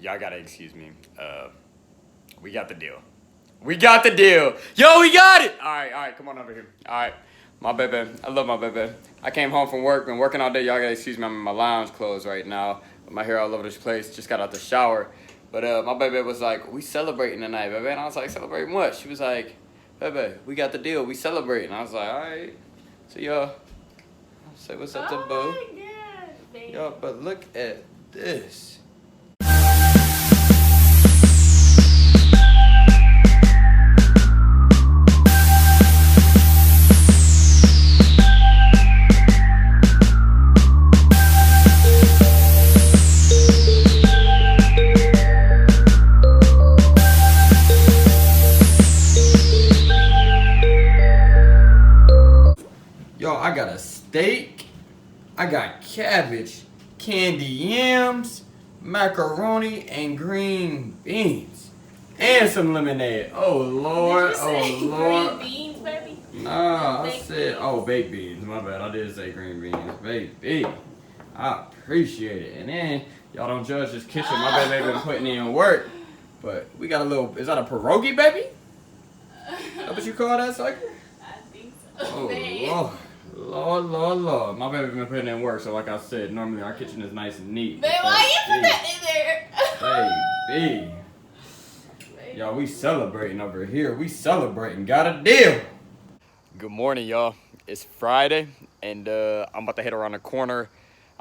y'all gotta excuse me. We got the deal. We got the deal. Yo, we got it. All right, come on over here. All right, my baby. I love my baby. I came home from work, been working all day. Y'all gotta excuse me. I'm in my lounge clothes right now. With my hair all over this place. Just got out the shower. But my baby was like, we celebrating tonight, baby. And I was like, celebrating what? She was like, baby, we got the deal. We celebrating. I was like, all right. So y'all say what's up to Boo. Oh my God, baby. Yo, but look at this. Yo, I got a steak, I got cabbage, candy yams, macaroni, and green beans. And some lemonade. Oh, Lord. Did you say Lord. green beans, baby? Nah, I Baked said, beans. baked beans. My bad. I did say green beans. Baked beans. I appreciate it. And then, y'all don't judge this kitchen. My baby been putting in work. But we got a little, is that a pierogi, baby? That what you call that, cycle? I think so. Oh, babe. Lord. My baby been putting in work, so like I said, normally our kitchen is nice and neat. Babe, why you put that in there? Baby. Y'all, we celebrating over here. We celebrating. Got a deal. Good morning, y'all. It's Friday, and I'm about to head around the corner.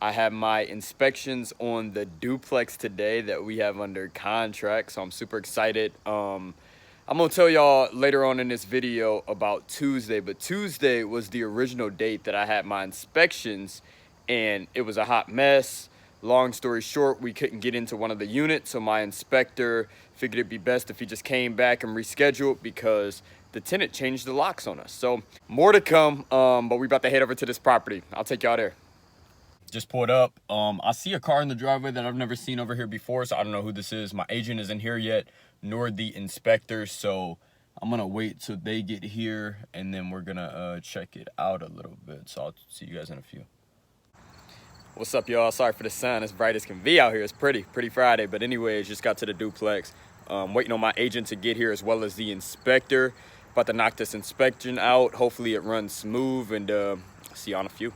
I have my inspections on the duplex today that we have under contract, so I'm super excited. I'm gonna tell y'all later on in this video about Tuesday, but Tuesday was the original date that I had my inspections, and it was a hot mess. Long story short, we couldn't get into one of the units, so my inspector figured it'd be best if he just came back and rescheduled because the tenant changed the locks on us. So more to come, but we about to head over to this property. I'll take y'all there. Just pulled up. I see a car in the driveway that I've never seen over here before, so I don't know who this is. My agent isn't here yet, nor the inspector, so I'm gonna wait till they get here, and then we're gonna check it out a little bit. So I'll see you guys in a few. What's up, y'all? Sorry for the sun. It's bright as can be out here. It's pretty Friday, but anyways, just got to the duplex. Waiting on my agent to get here as well as the inspector. About to knock this inspection out. Hopefully it runs smooth, and see you on a few.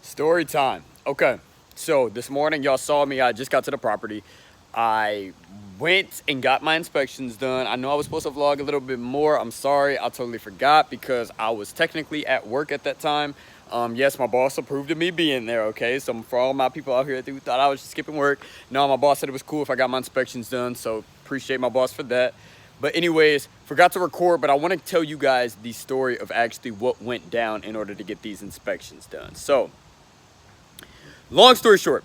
Story time. Okay, so this morning y'all saw me. I just got to the property. I went and got my inspections done. I know I was supposed to vlog a little bit more. I'm sorry, I totally forgot because I was technically at work at that time. Yes, my boss approved of me being there, okay? So for all my people out here who thought I was just skipping work, no, my boss said it was cool if I got my inspections done, so appreciate my boss for that. But anyways, forgot to record, but I want to tell you guys the story of actually what went down in order to get these inspections done. So, long story short,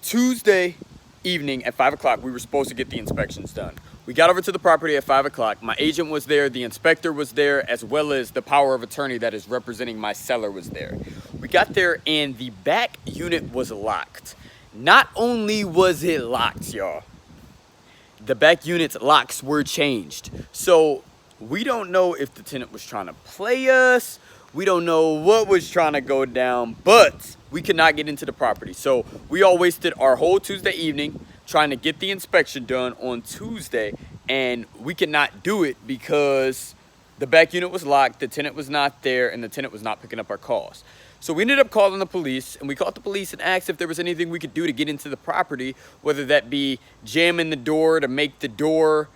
Tuesday evening at 5 o'clock, we were supposed to get the inspections done. We got over to the property at 5 o'clock. My agent was there, the inspector was there, as well as the power of attorney that is representing my seller was there. We got there and the back unit was locked. Not only was it locked, y'all, the back unit's locks were changed. So we don't know if the tenant was trying to play us. We don't know what was trying to go down, but we could not get into the property. So we all wasted our whole Tuesday evening trying to get the inspection done on Tuesday, and we could not do it because the back unit was locked, the tenant was not there, and the tenant was not picking up our calls. So we ended up calling the police, and we called the police and asked if there was anything we could do to get into the property, whether that be jamming the door to make the door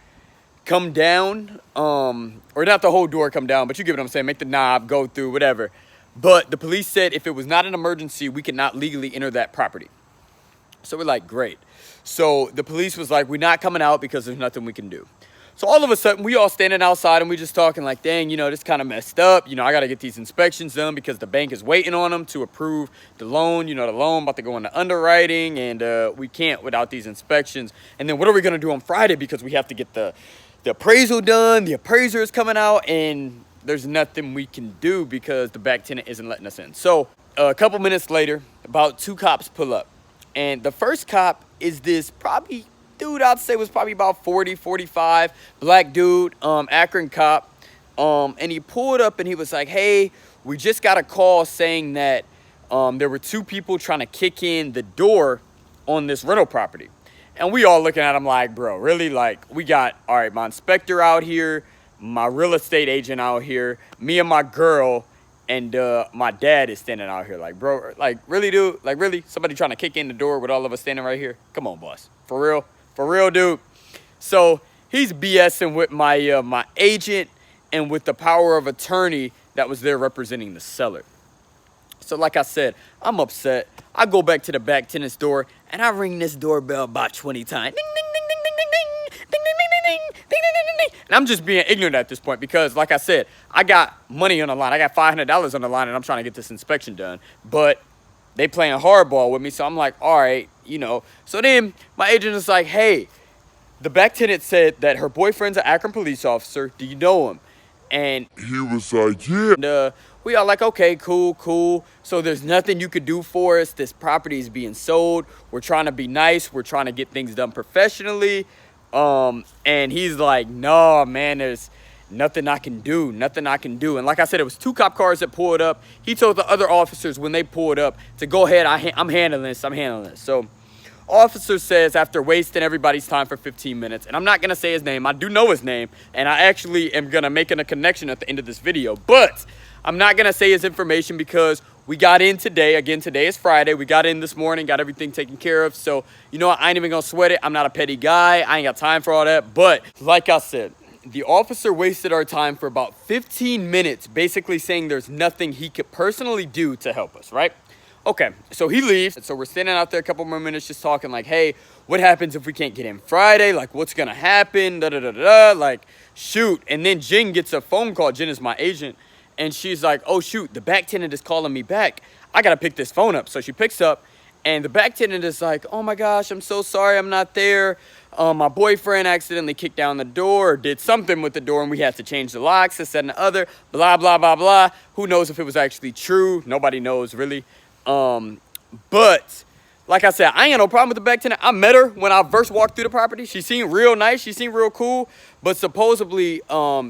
come down, or not the whole door come down, but you get what I'm saying, make the knob go through, whatever. But the police said if it was not an emergency, we could not legally enter that property. So we're like, great. So the police was like, we're not coming out because there's nothing we can do. So all of a sudden, we all standing outside and we just talking like, dang, you know, this kind of messed up. You know, I got to get these inspections done because the bank is waiting on them to approve the loan. You know, the loan about to go into underwriting, and we can't without these inspections. And then what are we going to do on Friday because we have to get the appraisal done. The appraiser is coming out, and there's nothing we can do because the back tenant isn't letting us in. So a couple minutes later, about 2 cops pull up. And the first cop is this probably dude I'd say was probably about 40, 45, black dude, Akron cop. And he pulled up and he was like, hey, we just got a call saying that there were 2 people trying to kick in the door on this rental property. And we all looking at him like, bro, really? Like, we got, all right, my inspector out here, my real estate agent out here, me and my girl, and my dad is standing out here. Like, bro, like, really, dude? Like, really? Somebody trying to kick in the door with all of us standing right here? Come on, boss. For real? For real, dude? So he's BSing with my, my agent and with the power of attorney that was there representing the seller. So like I said, I'm upset. I go back to the back tenant's door and I ring this doorbell about 20 times. Ding, ding, ding, ding, ding, ding, ding, ding, ding, ding, ding, ding, ding, ding, ding. And I'm just being ignorant at this point because, like I said, I got money on the line. I got $500 on the line and I'm trying to get this inspection done. But they playing hardball with me, so I'm like, all right, you know. So then my agent is like, hey, the back tenant said that her boyfriend's an Akron police officer. Do you know him? And he was like, yeah. And, we are like, okay, cool. So there's nothing you could do for us. This property is being sold. We're trying to be nice. We're trying to get things done professionally. And he's like, no, man, there's nothing I can do. And like I said, it was 2 cop cars that pulled up. He told the other officers when they pulled up to go ahead. I'm handling this. So officer says, after wasting everybody's time for 15 minutes, and I'm not going to say his name. I do know his name, and I actually am going to make a connection at the end of this video. But I'm not going to say his information because we got in today. Again, today is Friday. We got in this morning, got everything taken care of. So, you know what? I ain't even going to sweat it. I'm not a petty guy. I ain't got time for all that. But like I said, the officer wasted our time for about 15 minutes, basically saying there's nothing he could personally do to help us, right? Okay, so he leaves. So we're standing out there a couple more minutes just talking like, hey, what happens if we can't get in Friday? Like, what's going to happen? Like, shoot. And then Jen gets a phone call. Jen is my agent. And she's like, oh, shoot, the back tenant is calling me back. I got to pick this phone up. So she picks up, and the back tenant is like, oh, my gosh, I'm so sorry I'm not there. My boyfriend accidentally kicked down the door or did something with the door, and we had to change the locks, this, that, and the other, blah, blah, blah, blah. Who knows if it was actually true? Nobody knows, really. But like I said, I ain't got no problem with the back tenant. I met her when I first walked through the property. She seemed real nice. She seemed real cool. But supposedly,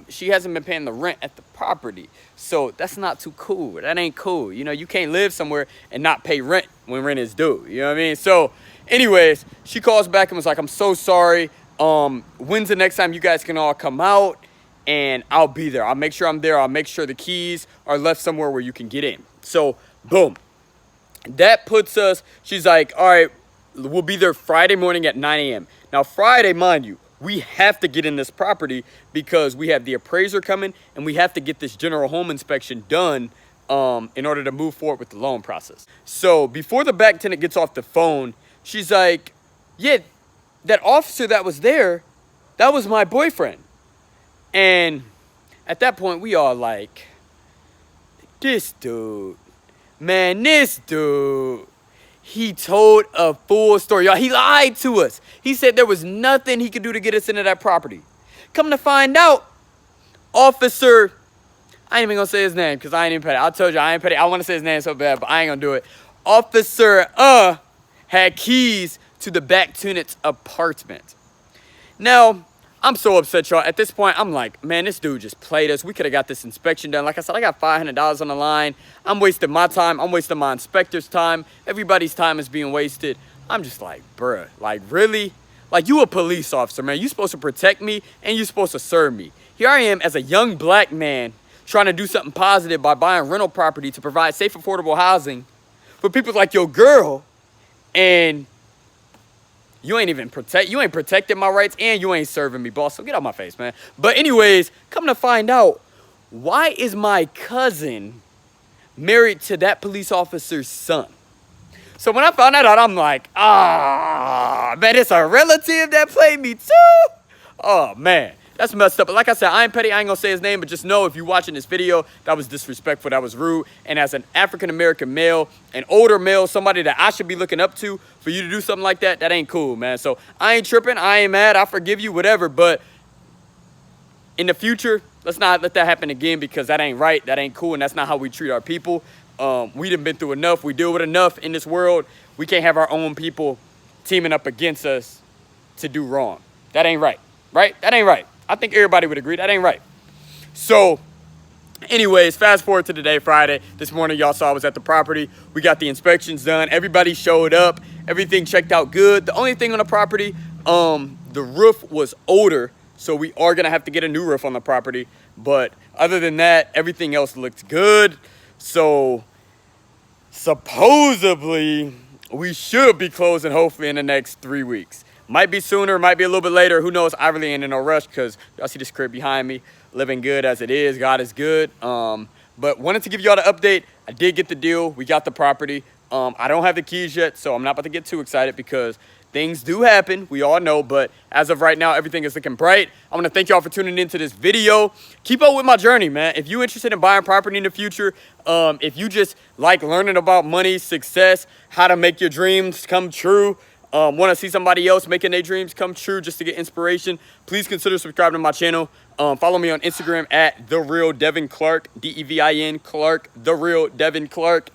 she hasn't been paying the rent at the property. So that's not too cool. That ain't cool. You know, you can't live somewhere and not pay rent when rent is due. You know what I mean? So anyways, she calls back and was like, I'm so sorry. When's the next time you guys can all come out? And I'll be there. I'll make sure I'm there. I'll make sure the keys are left somewhere where you can get in. So boom. That puts us, she's like, all right, we'll be there Friday morning at 9 a.m. Now, Friday, mind you, we have to get in this property because we have the appraiser coming and we have to get this general home inspection done in order to move forward with the loan process. So before the back tenant gets off the phone, she's like, yeah, that officer that was there, that was my boyfriend. And at that point, we all like, this dude. Man, this dude, he told a full story. Y'all, he lied to us. He said there was nothing he could do to get us into that property. Come to find out, officer, I ain't even going to say his name because I ain't even petty. I told you I ain't petty. I want to say his name so bad, but I ain't going to do it. Officer had keys to the back tenant's apartment. Now, I'm so upset, y'all. At this point, I'm like, man, this dude just played us. We could have got this inspection done. Like I said, I got $500 on the line. I'm wasting my time. I'm wasting my inspector's time. Everybody's time is being wasted. I'm just like, bruh, like, really? Like, you a police officer, man. You supposed to protect me, and you supposed to serve me. Here I am as a young black man trying to do something positive by buying rental property to provide safe, affordable housing for people like your girl, and you ain't protecting my rights, and you ain't serving me, boss. So get out my face, man. But anyways, come to find out, why is my cousin married to that police officer's son? So when I found that out, I'm like, man, it's a relative that played me too? Oh, man. That's messed up. But like I said, I ain't petty. I ain't going to say his name. But just know if you're watching this video, that was disrespectful. That was rude. And as an African-American male, an older male, somebody that I should be looking up to, for you to do something like that, that ain't cool, man. So I ain't tripping. I ain't mad. I forgive you, whatever. But in the future, let's not let that happen again because that ain't right. That ain't cool. And that's not how we treat our people. We done been through enough. We deal with enough in this world. We can't have our own people teaming up against us to do wrong. That ain't right. Right? That ain't right. I think everybody would agree that ain't right. So Anyways, fast forward to today, Friday. This morning, y'all saw I was at the property. We got the inspections done. Everybody showed up. Everything checked out good. The only thing on the property, the roof was older, so we are gonna have to get a new roof on the property. But other than that, everything else looked good. So supposedly, we should be closing hopefully in the next 3 weeks. Might be sooner, might be a little bit later. Who knows? I really ain't in no rush because y'all see this crib behind me. Living good as it is. God is good. But wanted to give y'all the update. I did get the deal. We got the property. I don't have the keys yet, so I'm not about to get too excited because things do happen. We all know. But as of right now, everything is looking bright. I want to thank y'all for tuning into this video. Keep up with my journey, man. If you're interested in buying property in the future, if you just like learning about money, success, how to make your dreams come true, want to see somebody else making their dreams come true just to get inspiration, please consider subscribing to my channel. Follow me on Instagram at TheRealDevinClark, DEVIN Clark, TheRealDevinClark.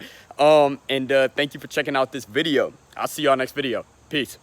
And thank you for checking out this video. I'll see y'all next video. Peace.